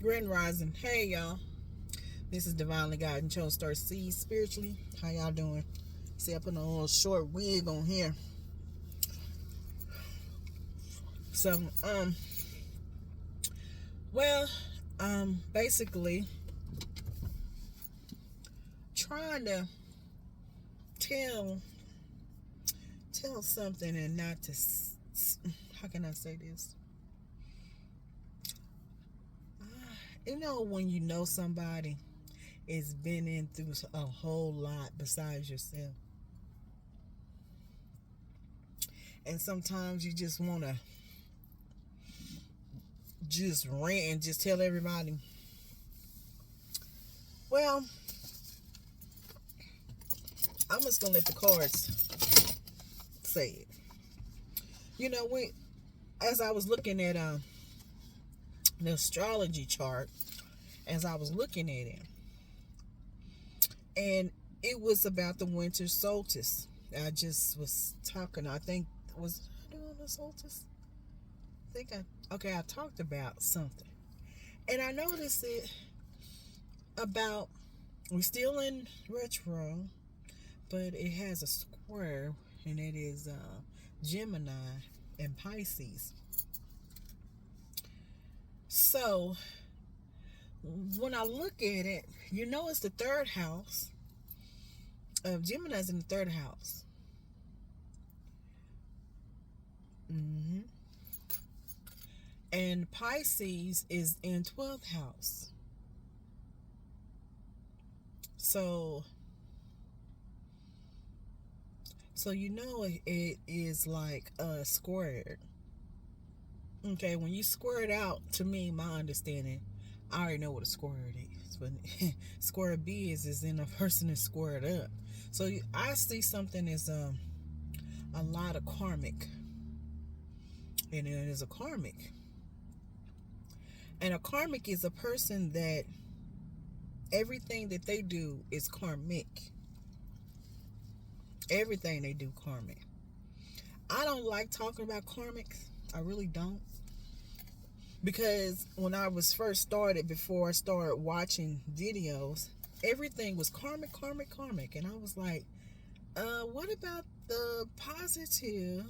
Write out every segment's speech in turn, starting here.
Grand Rising. Hey, y'all. This is Divinely God and Chose Starseed spiritually. How y'all doing? See, I put a little short wig on here. So, well, basically trying to tell something and not to, how can I say this? You know, when you know somebody has been in through a whole lot besides yourself. And sometimes you just want to just rant and just tell everybody. Well, I'm just going to let the cards say it. You know, as I was looking at the astrology chart, as I was looking at it, and it was about the winter solstice. I just was talking, I think, was I doing the solstice? I talked about something. And I noticed it about, we're still in retro, but it has a square, and it is Gemini and Pisces. So, when I look at it, you know it's the third house. Gemini's in the third house. And Pisces is in 12th house. So you know it is like squared. Okay, when you square it out, to me, my understanding, I already know what a squared is. But square B is in a person is squared up. So I see something as a lot of karmic. And it is a karmic. And a karmic is a person that everything that they do is karmic. Everything they do karmic. I don't like talking about karmics. I really don't. Because when I was first started, before I started watching videos, everything was karmic. And I was like, what about the positive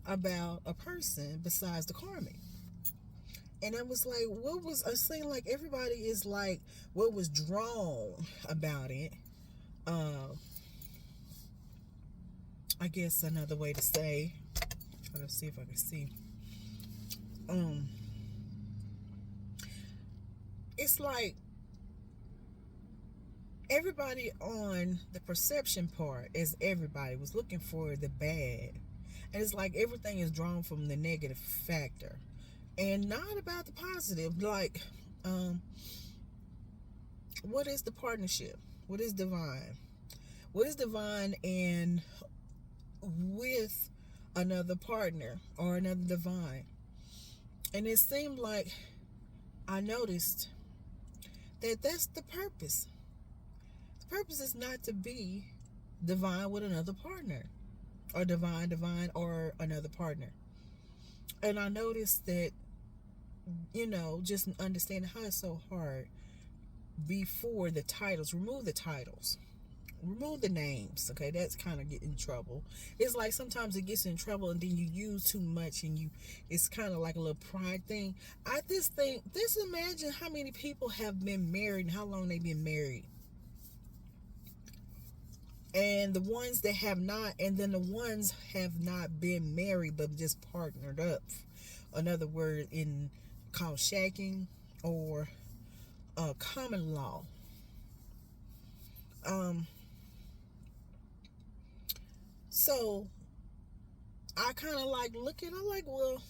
about a person besides the karmic? And I was like, I seemed like everybody is like, what was drawn about it? I guess another way to say, trying to see if I can see. It's like everybody on the perception part, as everybody was looking for the bad. And it's like everything is drawn from the negative factor and not about the positive. Like, what is the partnership? What is divine? What is divine and with another partner or another divine? And it seemed like I noticed that that's the purpose. The purpose is not to be divine with another partner, or divine or another partner. And I noticed that, you know, just understanding how it's so hard before the titles. Remove the titles. Remove the names. Okay, that's kind of getting in trouble. It's like sometimes it gets in trouble and then you use too much and it's kind of like a little pride thing. Just imagine how many people have been married and how long they've been married. And the ones that have not, and then the ones have not been married but just partnered up. Another word called shacking or common law. So I kind of like looking, I'm like, well,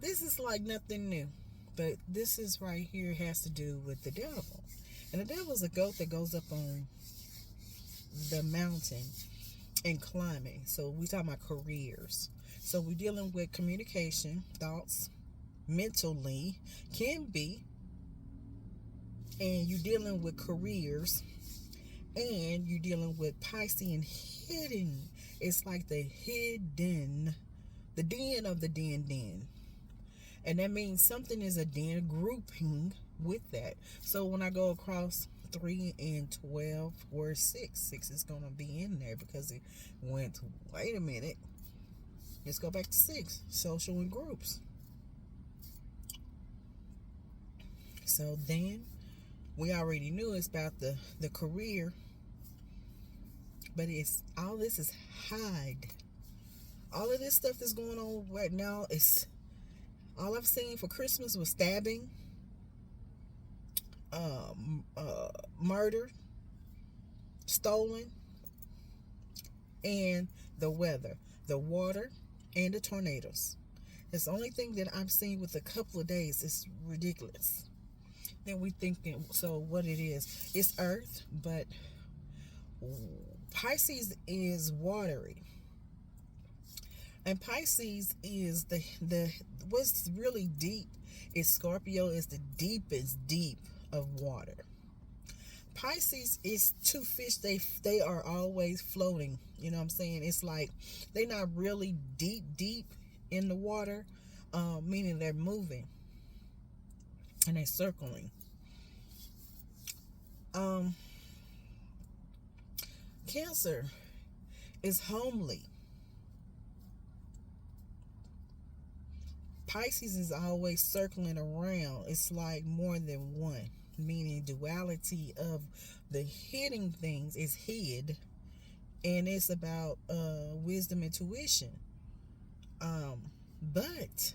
this is like nothing new. But this is right here has to do with the devil. And the devil is a goat that goes up on the mountain and climbing. So we talking about careers. So we're dealing with communication, thoughts, mentally, can be. And you're dealing with careers. And you're dealing with Pisces and hidden. It's like the hidden, the den of the den. And that means something is a then grouping with that. So when I go across 3 and 12, where's 6? 6 is going to be in there because it went, wait a minute. Let's go back to 6. Social and groups. So then we already knew it's about the career. But it's all this is Hyde. All of this stuff that's going on right now is all I've seen for Christmas was stabbing, murder, stolen, and the weather, the water, and the tornadoes. It's the only thing that I've seen with a couple of days. It's ridiculous. Then we thinking, so what it is, it's Earth, but Pisces is watery. And Pisces is the what's really deep is Scorpio is the deepest deep of water. Pisces is two fish, they are always floating. You know what I'm saying? It's like they're not really deep in the water, meaning they're moving and they're circling. Cancer is homely. Pisces is always circling around. It's like more than one, meaning duality of the hidden things is hid, and it's about wisdom and tuition. But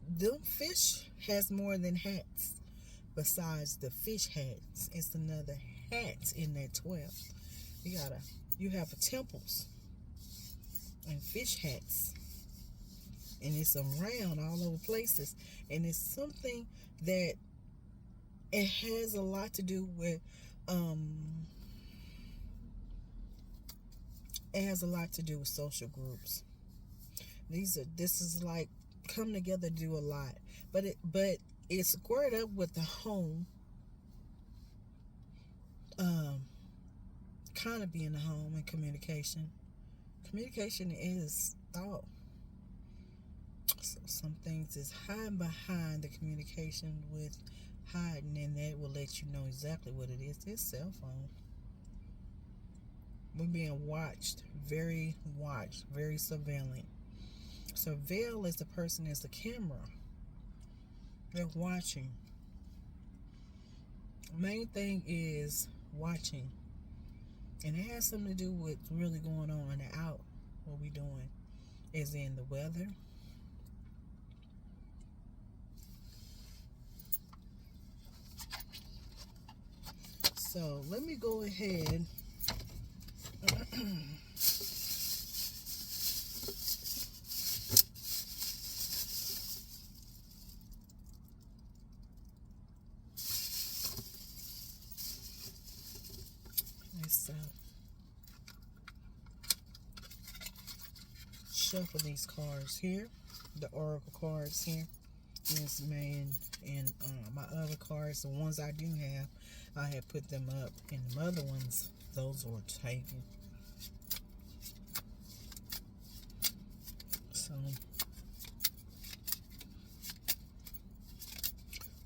them fish has more than hats. Besides the fish hats, it's another hat in that 12. You have temples and fish hats, and it's around all over places, and it's something that it has a lot to do with social groups. This is like come together to do a lot, but it's squared up with the home, kind of being the home and communication. Communication is thought. So some things is hiding behind the communication with hiding, and that will let you know exactly what it is. This cell phone. We're being watched, very surveilling. Surveil is the person is the camera. They're watching. Main thing is watching. And it has something to do with really going on out. What we doing is in the weather. So let me go ahead. Let's shuffle these cards here, the oracle cards here. This man and my other cards, the ones I do have, I have put them up, and the other ones, those were taken. So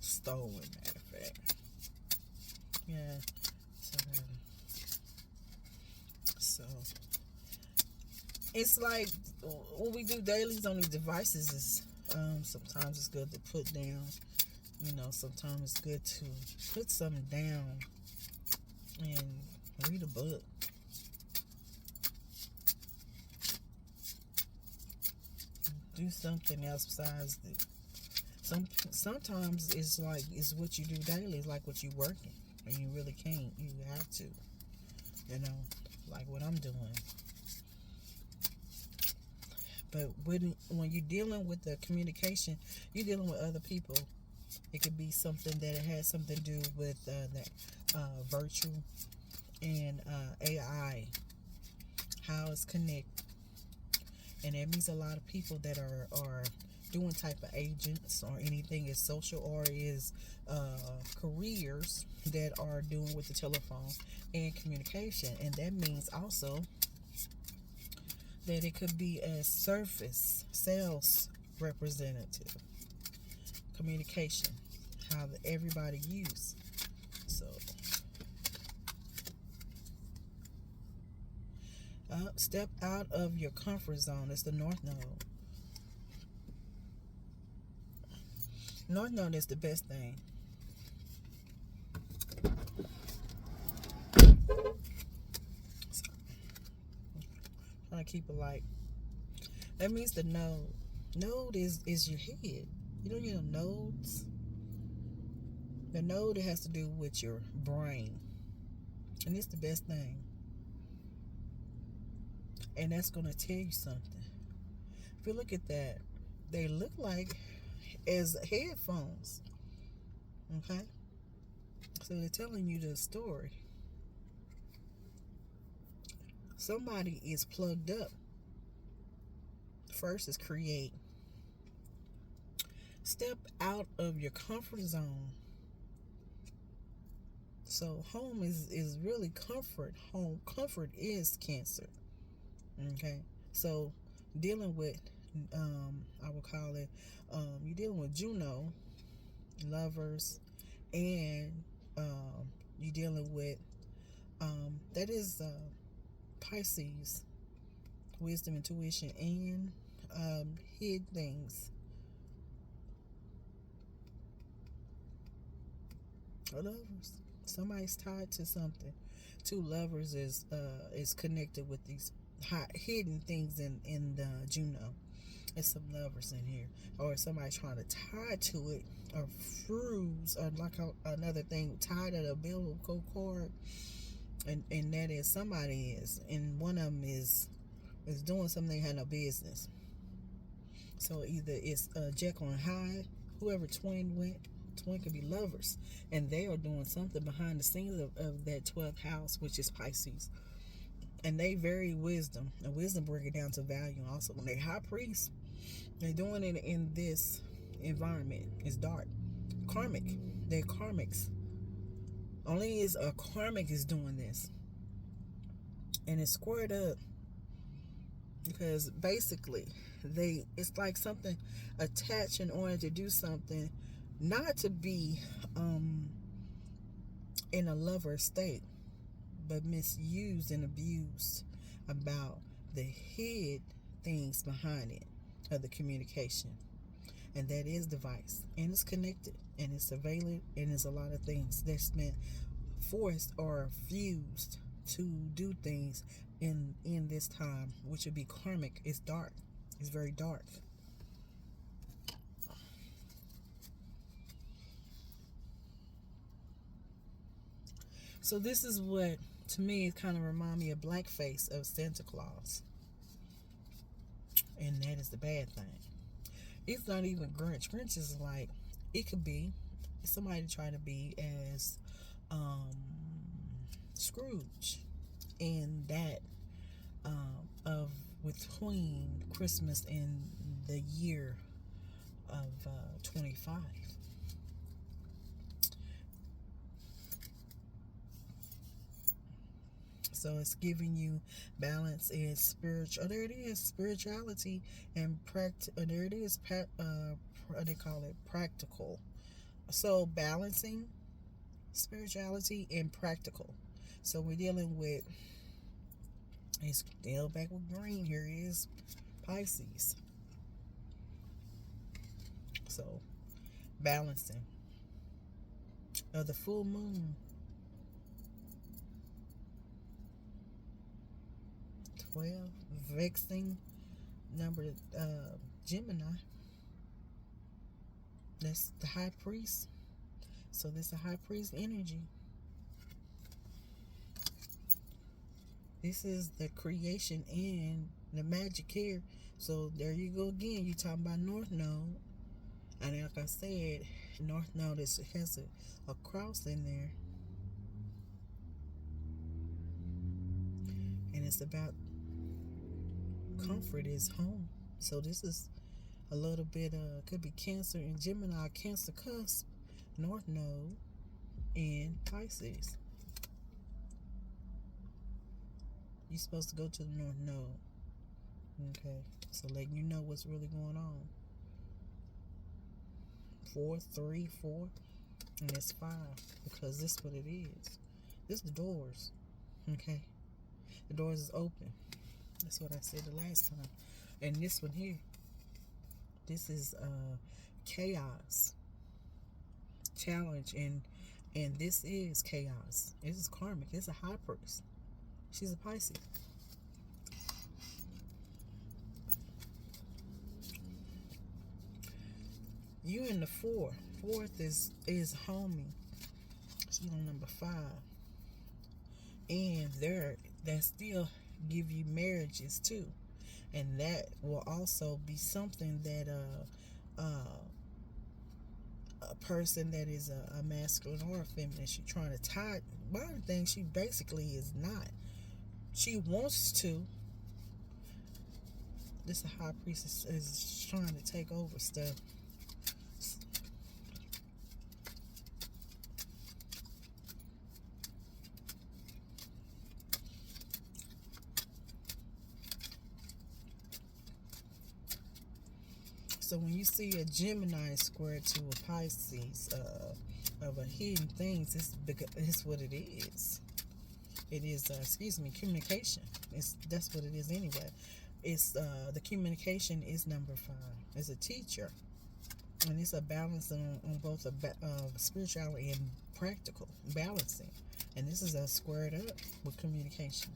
stolen, matter of fact. Yeah. So it's like what we do dailies on these devices is sometimes it's good to put down. Sometimes it's good to put something down and read a book. Do something else besides sometimes it's like it's what you do daily. It's like what you working, and you really can't. You have to, like what I'm doing. But when you're dealing with the communication, you're dealing with other people. It could be something that it has something to do with virtual and AI, how it's connected. And that means a lot of people that are doing type of agents or anything is social or is careers that are doing with the telephone and communication. And that means also that it could be a surface sales representative, communication, how everybody use. So step out of your comfort zone. It's the North Node. North Node is the best thing. Trying to keep it light. That means the node. Node is your head. You don't need no nodes. The node, it has to do with your brain. And it's the best thing. And that's going to tell you something. If you look at that, they look like as headphones. Okay? So they're telling you the story. Somebody is plugged up. First is create. Step out of your comfort zone. So home is really comfort. Home comfort is Cancer. Okay, so dealing with I would call it you're dealing with Juno, lovers, and you're dealing with that is Pisces, wisdom, intuition, and hid things. Lovers. Somebody's tied to something. Two lovers is connected with these hidden things in the Juno. There's some lovers in here, or somebody trying to tie to it, or fuse, or like another thing tied to the umbilical cord, and that is somebody is, and one of them is doing something they had no business. So either it's Jeckle and Hyde, whoever twin went. Twin could be lovers, and they are doing something behind the scenes of that 12th house, which is Pisces, and they vary wisdom, and wisdom bring it down to value. Also, when they high priest, they're doing it in this environment. It's dark, karmic. They're karmics. Only is a karmic is doing this, and it's squared up because basically it's like something attached in order to do something. Not to be in a lover state, but misused and abused about the hid things behind it of the communication. And that is device. And it's connected. And it's surveilled. And there's a lot of things that's been forced or fused to do things in this time, which would be karmic. It's dark. It's very dark. So this is what, to me, it kind of reminds me of blackface of Santa Claus. And that is the bad thing. It's not even Grinch. Grinch is like, it could be somebody trying to be as Scrooge. And that of between Christmas and the year of 25. So it's giving you balance and spiritual. There it is, spirituality and there it is. They call it practical. So balancing spirituality and practical. So we're dealing with. It's still back with green. Here is Pisces. So balancing of the full moon. 12, vexing number, Gemini. That's the high priest. So this is a high priest energy. This is the creation and the magic here. So there you go again. You talking about North Node. And like I said, North Node has a cross in there. And it's about comfort is home. So this is a little bit could be Cancer and Gemini, Cancer cusp, North Node, and Pisces. You're supposed to go to the North Node. Okay, so letting you know what's really going on. 4, 3, 4, and it's 5, because this is what it is. This is the doors. Okay, the doors is open. That's what I said the last time. And this one here, this is chaos, challenge, and this is chaos. This is karmic. It's a high priest. She's a Pisces. You in the 4. 4th is homie. She's on number 5. And that still give you marriages too. And that will also be something that a person that is a masculine or a feminine, she trying to tie one thing she basically is not. She wants to. This high priest is trying to take over stuff. So when you see a Gemini square to a Pisces of a hidden things, it's what it is. It is, communication. That's what it is anyway. It's the communication is number 5. It's a teacher, and it's a balance on both spirituality and practical balancing. And this is a squared up with communication.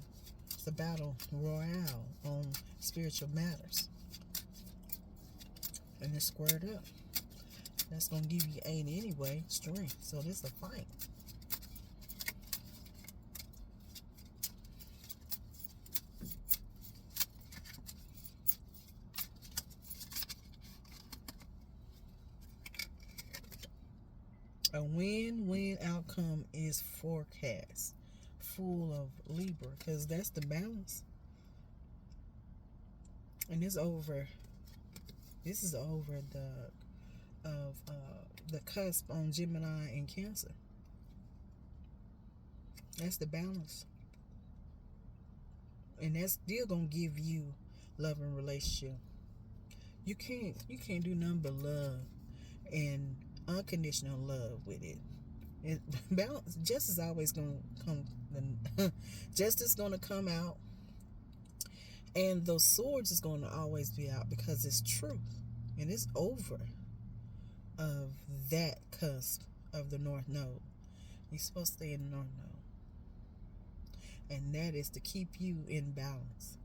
It's a battle royale on spiritual matters. And it's squared up. That's going to give you 8 anyway, strength. So this is a fight. A win-win outcome is forecast. Full of Libra, because that's the balance. And it's over. This is over the cusp on Gemini and Cancer. That's the balance. And that's still gonna give you love and relationship. You can't do nothing but love and unconditional love with it. And balance, justice is always gonna come. Justice gonna come out. And those swords is going to always be out because it's truth. And it's over of that cusp of the North Node. You're supposed to stay in the North Node. And that is to keep you in balance.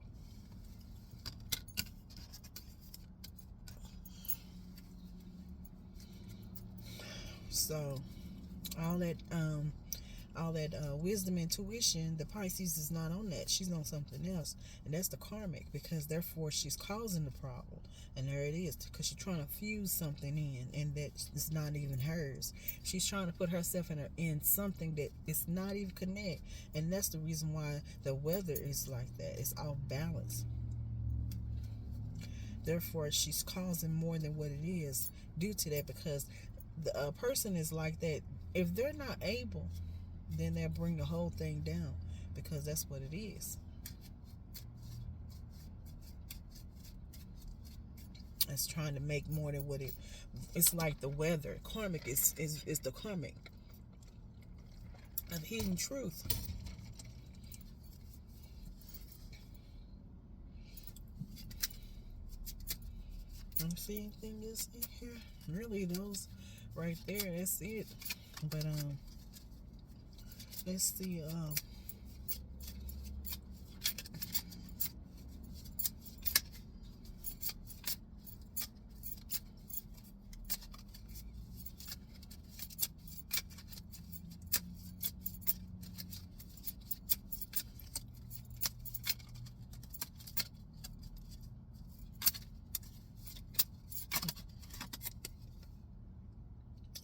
So, all that wisdom, intuition, the Pisces is not on that. She's on something else, and that's the karmic, because therefore she's causing the problem. And there it is, because she's trying to fuse something in, and that it's not even hers. She's trying to put herself in something that is not even connect, and that's the reason why the weather is like that. It's off balance. Therefore, she's causing more than what it is due to that, because the person is like that. If they're not able, then they'll bring the whole thing down, because that's what it is. It's trying to make more than what it's like the weather. Karmic is the karmic of hidden truth. Don't see anything else in here. Really, those right there, that's it. But let's see.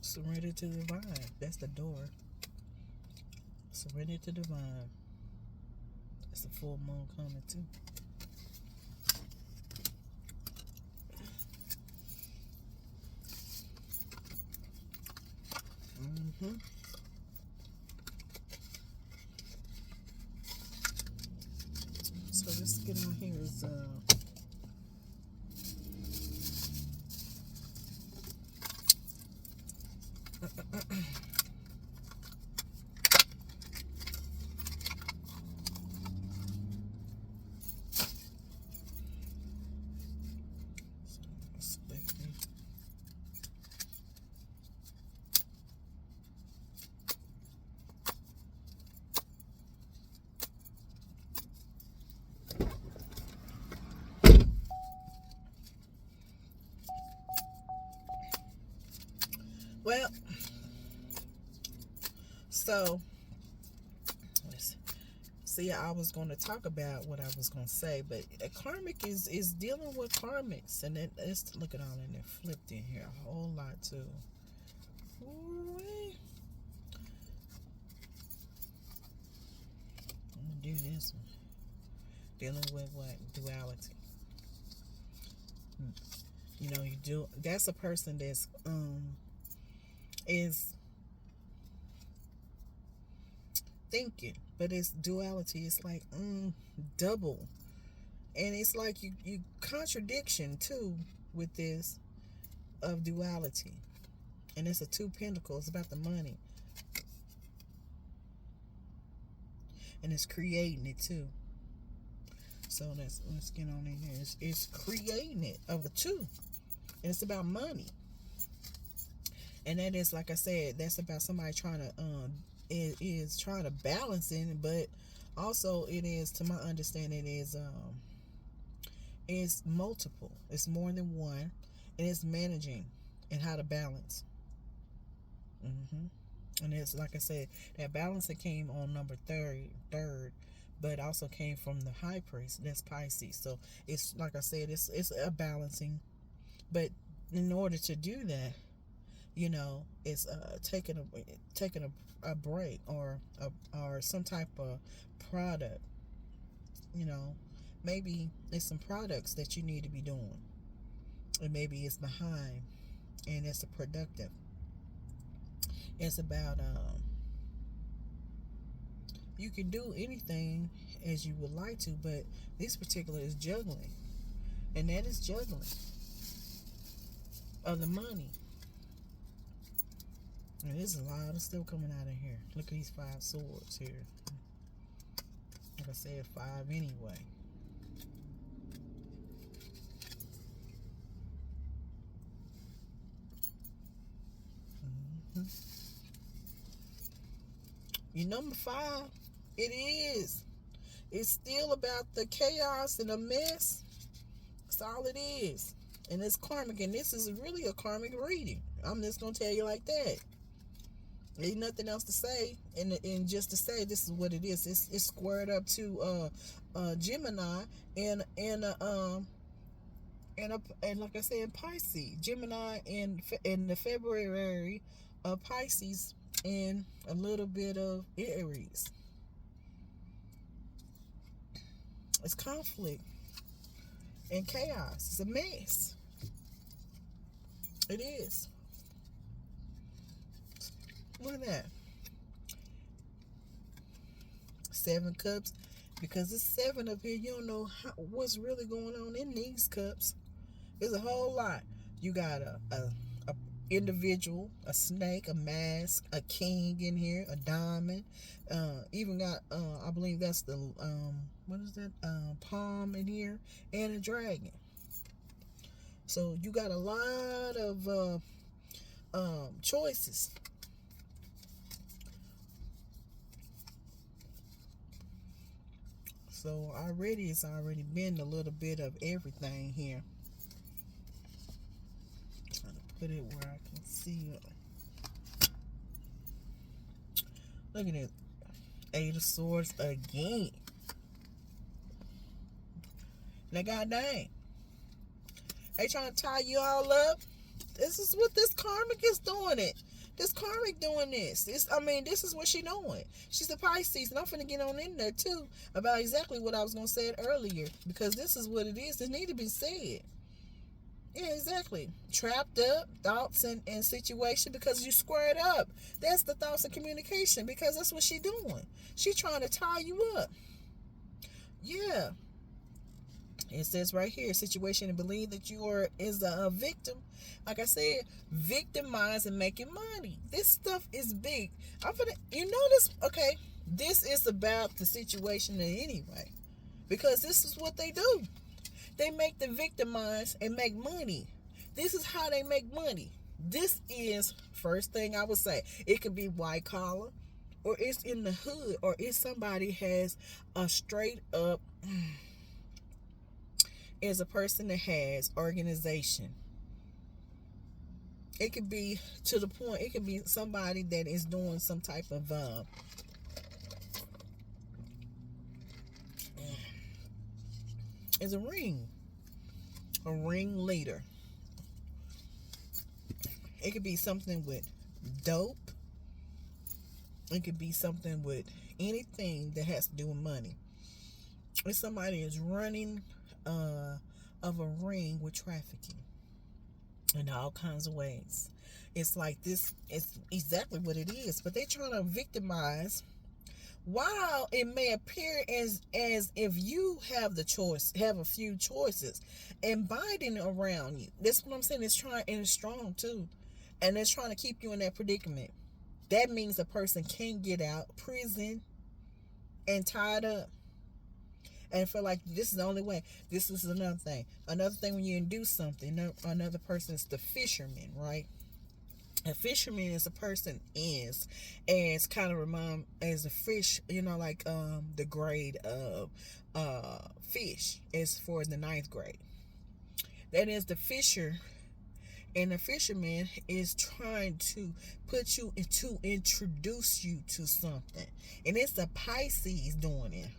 Surrender to the divine. That's the door. Surrender to divine. That's the full moon coming too. So let's get on here. Is Well, so let's see. I was going to talk about what I was going to say, but a karmic is dealing with karmics, and let's look at all in there flipped in here a whole lot too. Ooh-wee. I'm gonna do this one. Dealing with what? Duality. You know, you do. That's a person that's is thinking, but it's duality. It's like double, and it's like you contradiction too with this of duality, and it's a 2 pentacles. It's about the money, and it's creating it too. So let's get on in here. It's creating it of a 2, and it's about money. And that is, like I said, that's about somebody trying to is trying to balance it, but also it is, to my understanding, is multiple. It's more than one, and it's managing and how to balance. And it's, like I said, that balance that came on number third, but also came from the high priest. That's Pisces. So it's, like I said, it's a balancing, but in order to do that, you know, it's taking a break or some type of product. You know, maybe it's some products that you need to be doing, and maybe it's behind, and it's a productive. It's about you can do anything as you would like to, but this particular is juggling, and that is juggling of the money. And there's a lot of stuff coming out of here. Look at these 5 swords here. Like I said, 5 anyway. Your number 5, it is. It's still about the chaos and the mess. That's all it is. And it's karmic, and this is really a karmic reading. I'm just going to tell you like that. Ain't nothing else to say, and just to say this is what it is. It's squared up to Gemini and like I said, Pisces, Gemini in the February of Pisces, and a little bit of Aries. It's conflict and chaos. It's a mess. It is. Look at that. 7 cups. Because it's 7 up here, you don't know what's really going on in these cups. There's a whole lot. You got a individual, a snake, a mask, a king in here, a diamond. Even got I believe that's the what is that? Palm in here, and a dragon. So you got a lot of choices. So it's already been a little bit of everything here. Trying to put it where I can see it. Look at it. 8 of Swords again. Now, god dang. They trying to tie you all up. This is what this karmic is doing it. This karmic doing this. This is what she doing. She's a Pisces, and I'm finna get on in there too about exactly what I was gonna say earlier, because this is what it is. It need to be said. Yeah, exactly. Trapped up thoughts and situation because you squared up. That's the thoughts and communication, because that's what she doing. She trying to tie you up. Yeah. It says right here, situation and believe that you are is a victim. Like I said, victimized and making money. This stuff is big. I'm gonna, you notice, okay, this is about the situation anyway, because this is what they do. They make the victimized and make money. This is how they make money. This is first thing I would say. It could be white collar, or it's in the hood, or it's somebody has a straight up is a person that has organization. It could be to the point, it could be somebody that is doing some type of is a ring leader. It could be something with dope. It could be something with anything that has to do with money. If somebody is running of a ring with trafficking in all kinds of ways, it's like this. It's exactly what it is. But they're trying to victimize. While it may appear as if you have the choice, have a few choices, and binding around you. That's what I'm saying. It's trying, and it's strong too, and it's trying to keep you in that predicament. That means a person can get out prison and tied up and feel like this is the only way. This is another thing. Another thing, when you induce something, another person is the fisherman, right? A fisherman is a person is as kind of remind as a fish, like the grade of fish is for the ninth grade. That is the fisher. And the fisherman is trying to put you to introduce you to something. And it's the Pisces doing it.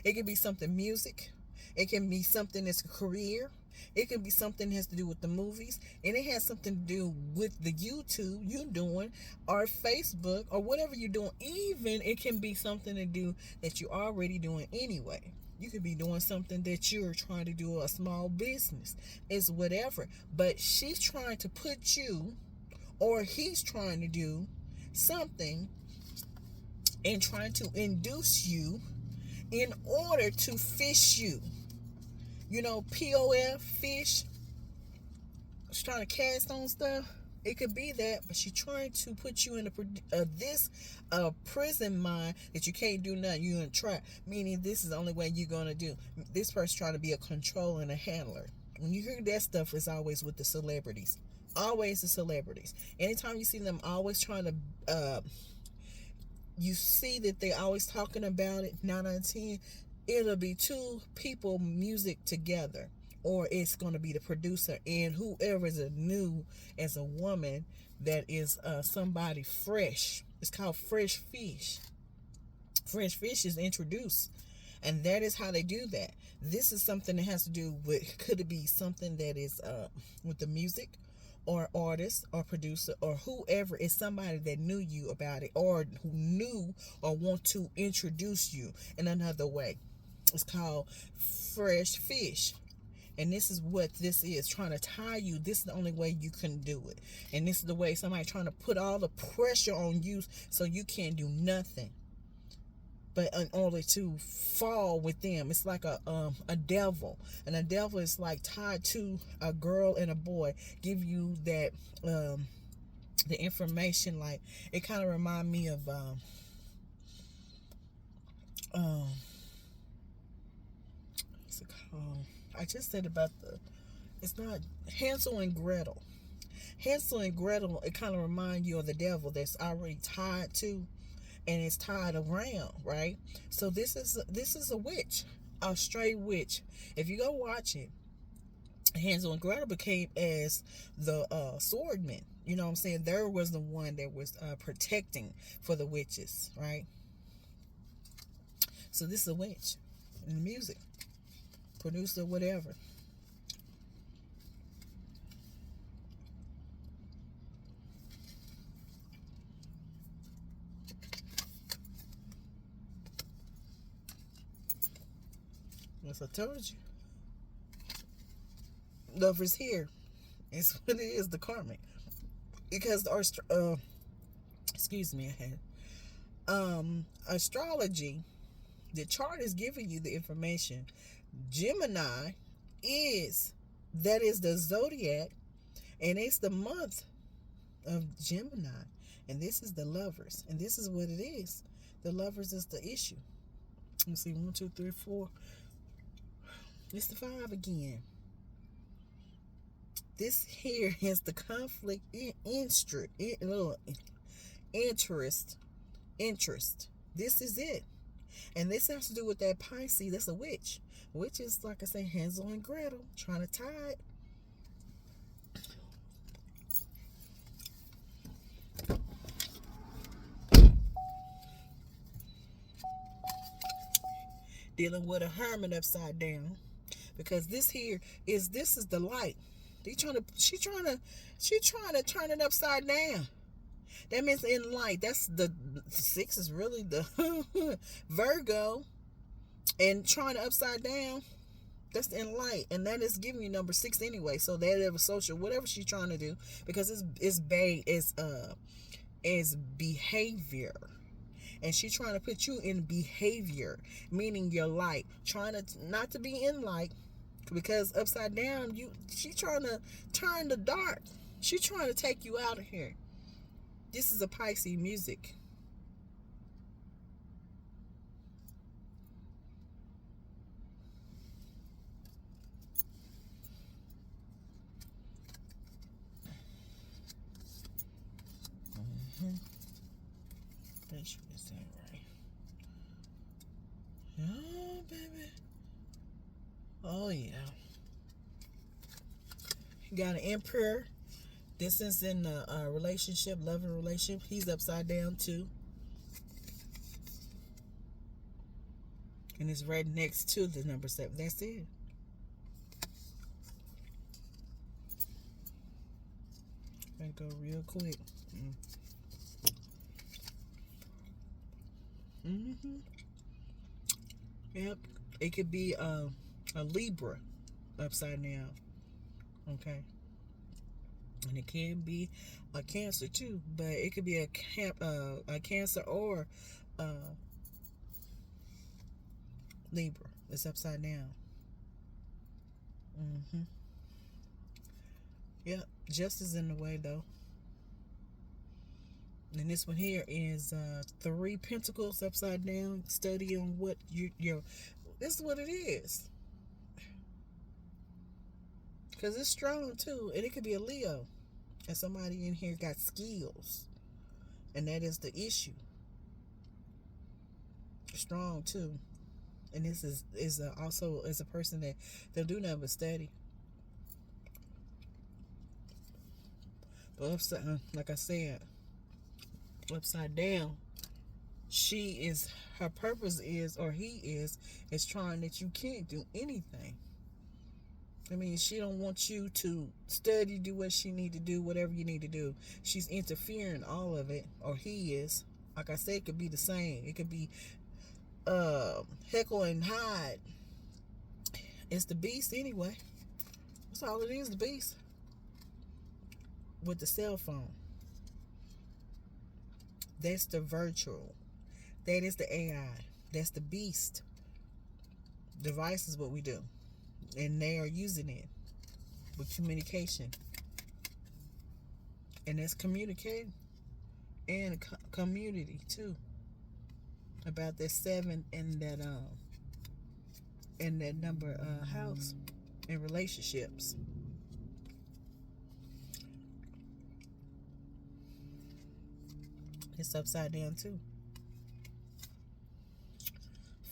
It can be something music. It can be something that's a career. It can be something that has to do with the movies. And it has something to do with the YouTube you doing, or Facebook, or whatever you're doing. Even it can be something to do that you're already doing anyway. You could be doing something that you're trying to do, a small business. It's whatever. But she's trying to put you, or he's trying to do something and trying to induce you in order to fish you. POF, fish. She's trying to cast on stuff. It could be that, but she's trying to put you in this prison mind that you can't do nothing. You're in a trap, meaning this is the only way you're gonna do. This person's trying to be a control and a handler. When you hear that stuff, it's always with the celebrities. Always the celebrities. Anytime you see them, always trying to. You see that they're always talking about it. 9 out of 10, it'll be two people music together. Or it's going to be the producer and whoever is new as a woman that is somebody fresh. It's called fresh fish. Fresh fish is introduced. And that is how they do that. This is something that has to do with, could it be something that is with the music, or artist, or producer, or whoever is somebody that knew you about it, or who knew or want to introduce you in another way. It's called fresh fish. And this is what this is, trying to tie you. This is the only way you can do it. And this is the way somebody trying to put all the pressure on you so you can't do nothing. But in order to fall with them, it's like a devil. And a devil is like tied to a girl and a boy. Give you that, the information. Like, it kind of remind me of, what's it called? I just said about it's not Hansel and Gretel. Hansel and Gretel, it kind of remind you of the devil that's already tied to, and it's tied around, right? So this is a witch, a straight witch. If you go watch it, Hansel and Gretel became as the swordmen. You know what I'm saying? There was the one that was protecting for the witches, right? So this is a witch in the music. Producer, whatever. As I told you, love is here. It's what it is, the karmic. Because excuse me, I had astrology. The chart is giving you the information. Gemini that is the zodiac, and it's the month of Gemini, and this is the Lovers, and this is what it is. The Lovers is the issue. Let's see, 1, 2, 3, 4. It's the 5 again. This here is the conflict interest. This is it. And this has to do with that Pisces. That's a witch. Witch is, like I say, Hansel and Gretel trying to tie it. Dealing with a hermit upside down, because this is the light. She trying to turn it upside down. That means in light. That's the 6 is really the Virgo, and trying to upside down. That's in light, and that is giving you number 6 anyway. So that ever social, whatever she's trying to do, because it's behavior. And she's trying to put you in behavior, meaning your light. Trying to not to be in light, because upside down, she trying to turn the dark. She trying to take you out of here. This is a Pisces music. Make sure it's that right. Oh, baby. Oh, yeah. You got an Emperor. This is in a relationship, loving relationship. He's upside down, too. And it's right next to the number 7. That's it. Gotta go real quick. Yep. It could be a Libra upside down. Okay. And it can be a Cancer too, but it could be a Cancer or Libra. It's upside down. Yep. Justice in the way though. And this one here is 3 Pentacles upside down. Study on what your this is what it is. Because it's strong too. And it could be a Leo. And somebody in here got skills. And that is the issue. Strong too. And this is also as a person that they'll do nothing but study. But upside, like I said, upside down, her purpose is, or he is trying that you can't do anything. I mean, she don't want you to study, do what she need to do, whatever you need to do. She's interfering all of it, or he is. Like I said, it could be the same. It could be Jeckle and Hyde. It's the beast anyway. That's all it is, the beast. With the cell phone. That's the virtual. That is the AI. That's the beast. Device is what we do. And they are using it with communication. And that's communicating. And community too. About that 7 and that number house and relationships. It's upside down too.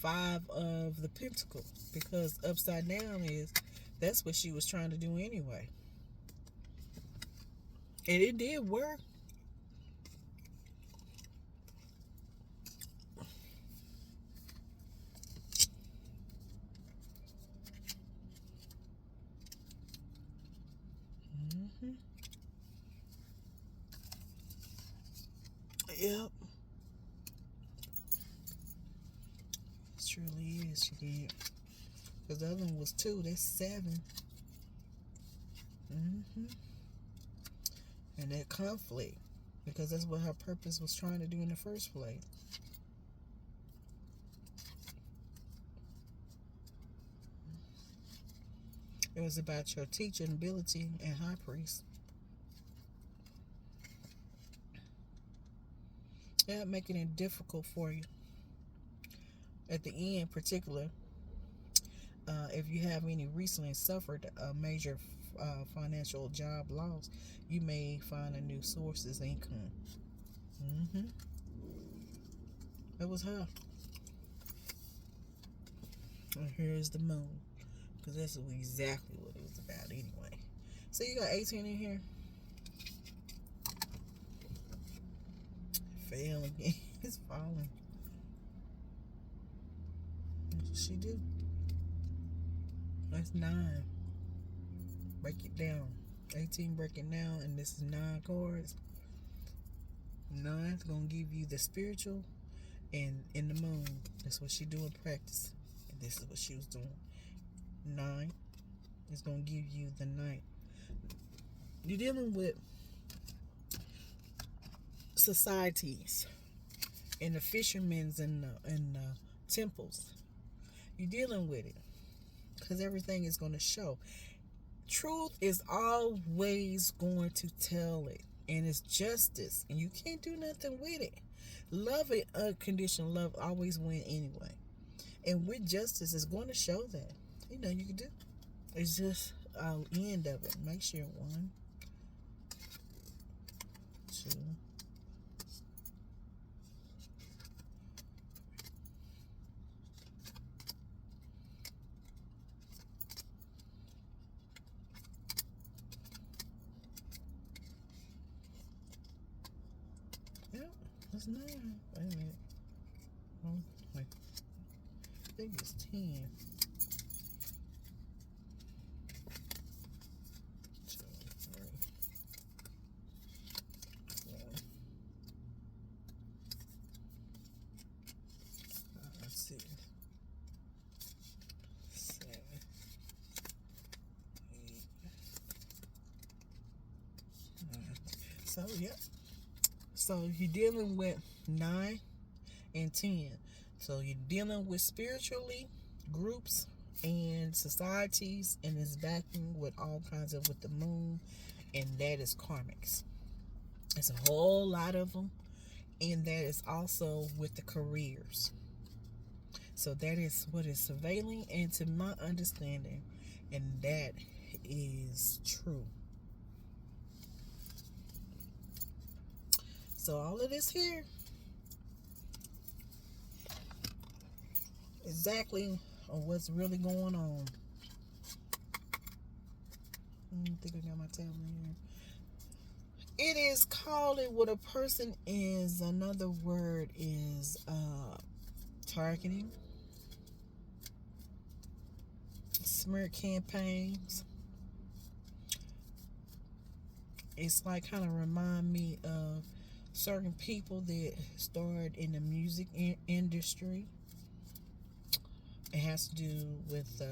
5 of the Pentacles, because upside down that's what she was trying to do anyway. And it did work. Yep. It truly is, she did. Because the other one was 2, that's 7. And that conflict. Because that's what her purpose was trying to do in the first place. It was about your teaching ability and high priest. Yeah, making it difficult for you. At the end, particular, if you have any recently suffered a major financial job loss, you may find a new sources of income. It was her. And here's the moon, because that's exactly what it was about anyway. So you got 18 in here. Fail again. It's falling. That's what she do. That's 9. Break it down. 18 break it down, and this is 9 cards. 9's gonna give you the spiritual and in the moon. That's what she do in practice. And this is what she was doing. 9 is gonna give you the night. You're dealing with societies and the fishermen's and the temples. You're dealing with it because everything is going to show. Truth is always going to tell it, and it's justice, and you can't do nothing with it. Love and unconditional love always win anyway, and with justice, it's going to show that. You know, you can do. It's just end of it. Make sure 1, 2. It's 9. Wait a minute. Oh, wait. I think it's 10. 2, 3, 4, 5, 6, 7, 8, 9. So, yeah. So you're dealing with 9 and 10. So you're dealing with spiritually groups and societies, and it's backing with all kinds of with the moon, and that is karmics. It's a whole lot of them, and that is also with the careers. So that is what is surveilling, and to my understanding, and that is true. So all of this here, exactly what's really going on. I think I got my tablet here. It is called it what a person is. Another word is targeting, smear campaigns. It's like kind of remind me of certain people that started in the music industry. It has to do with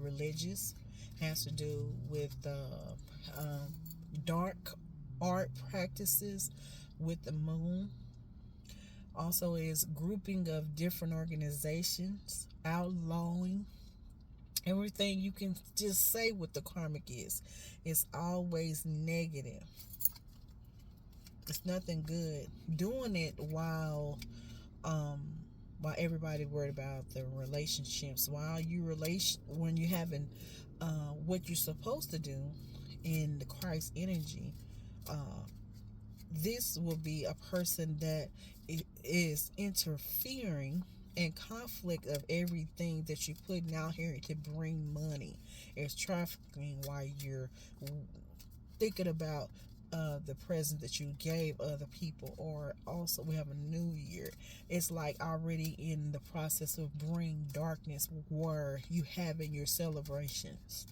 religious. It has to do with dark art practices with the moon. Also is grouping of different organizations, outlawing. Everything you can just say what the karmic is. It's always negative. It's nothing good. Doing it while everybody worried about the relationships, while when you having what you're supposed to do in the Christ energy, this will be a person that is interfering in conflict of everything that you're putting out here to bring money. It's trafficking while you're thinking about the present that you gave other people. Or also we have a new year. It's like already in the process of bring darkness where you having your celebrations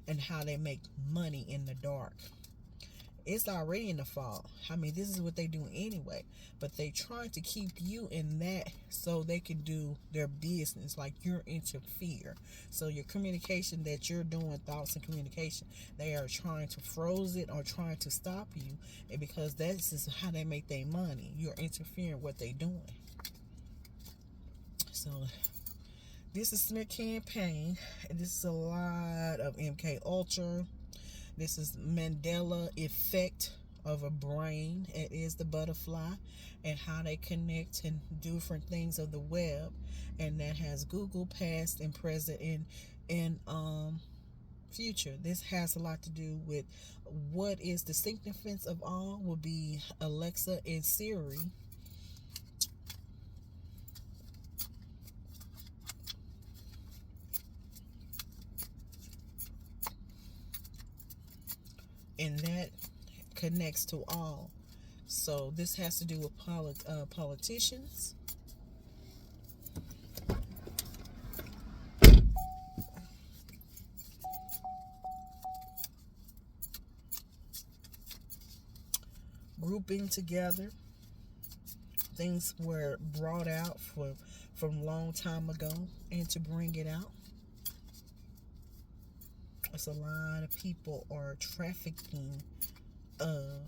and how they make money in the dark. It's already in the fall. I mean, this is what they do anyway, but they trying to keep you in that so they can do their business, like you're interfere. So your communication that you're doing, thoughts and communication, they are trying to froze it or trying to stop you, and because this is how they make their money. You're interfering what they doing. So This is smear campaign, and this is a lot of MK Ultra. This is Mandela effect of a brain. It is the butterfly and how they connect and different things of the web, and that has Google past and present and future. This has a lot to do with what is the significance of all will be Alexa and Siri. And that connects to all. So this has to do with politicians. Grouping together. Things were brought out from long time ago, and to bring it out. It's a lot of people are trafficking of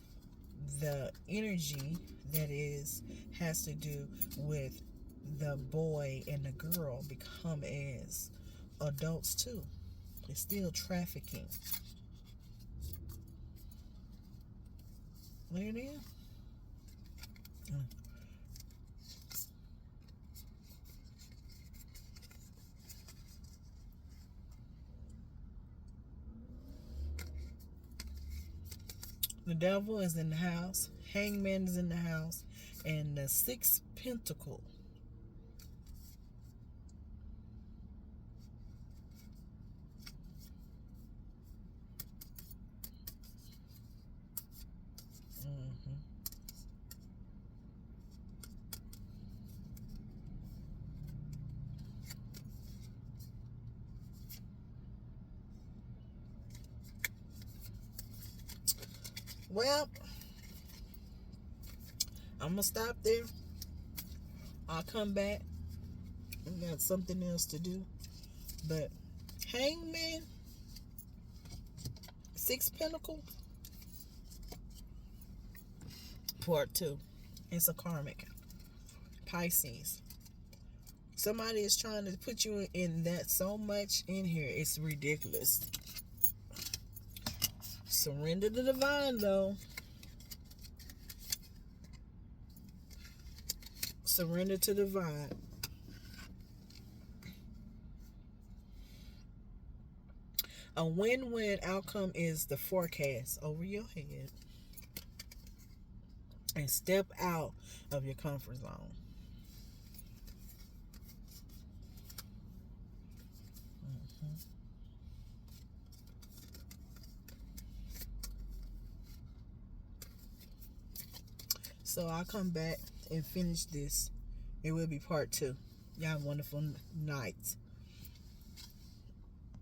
the energy that has to do with the boy and the girl become as adults too. It's still trafficking. There it is. The devil is in the house. Hangman is in the house. And the sixth pentacle. Well, I'm going to stop there. I'll come back. I got something else to do. But Hangman, Six Pentacle, Part 2. It's a karmic. Pisces. Somebody is trying to put you in that so much in here. It's ridiculous. Surrender to the divine, though. Surrender to the divine. A win-win outcome is the forecast over your head. And step out of your comfort zone. So I'll come back and finish this. It will be part 2. Y'all have a wonderful night.